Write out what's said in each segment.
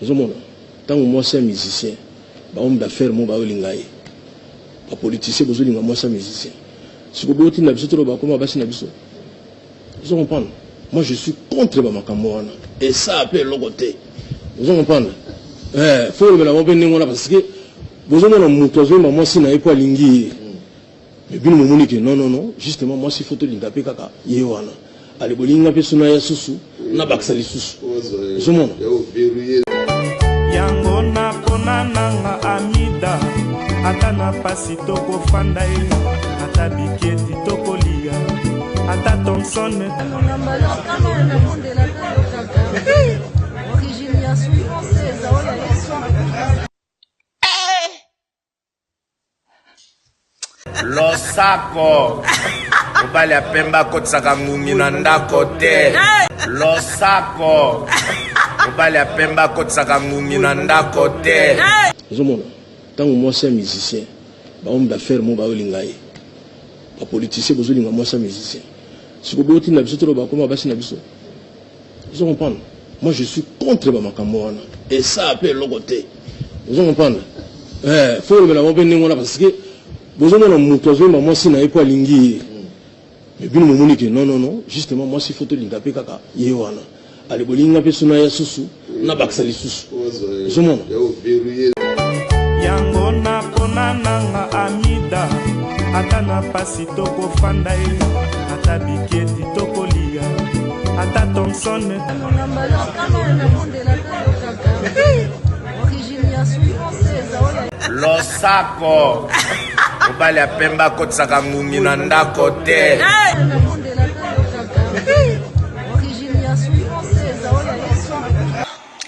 Tant que moi c'est un musicien, on va faire mon baolingaï. Les politiciens, moi c'est un musicien. Si vous voulez que vous comprenez? Moi je suis contre Bamakamouana. Et ça appelle le côté. Vous comprenez? Il faut le mettre parce que vous avez un mouton, moi si n'a pas lingui. Mais bien non, justement moi si faut te lingaper kaka yewana. Allez bolinga pe sunaya susu na baksali susu. Vous comprenez? Yango na pona nanga amida ata na pasi toko fanda e ata biketi toko lia ata Thompson Losako ubali apemba kotsaka ngumi na ndako te Losako ubali apemba kotsaka ngumi na ndako te. Tant que moi c'est un musicien, on va faire mon baolingaï. Les politiciens, moi c'est un musicien. Si vous voulez que vous comprenez? Moi je suis contre Bamakamouana. Et ça appelle le côté. Vous comprenez? Il faut le mettre parce que vous avez un mouton, moi si n'a pas lingui. Mais bien non, justement moi si faut te lingaper kaka yewana. Allez bolinga pe sunaya susu na baksali susu. Vous comprenez? Yango na pona nanga amida ata na pasi toko fanda e ata biketi toko lia ata Thompson Losako ubali apemba kotsaka ngumi na ndako te.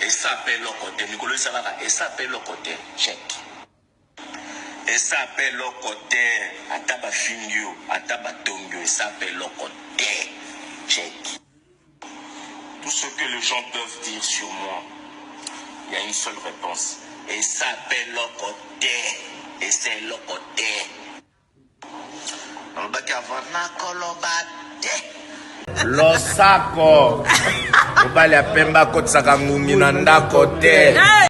Et ça appelle le côté, Nicolas Salaka, et ça appelle le côté, check. Et ça appelle le côté, Ataba Fingio, Ataba Tongio, et ça appelle le côté, check. Tout ce que les gens peuvent dire sur moi, il y a une seule réponse. Et ça appelle le côté, et c'est le côté. Losako ubali apemba kotsaka ngumi na ndako te.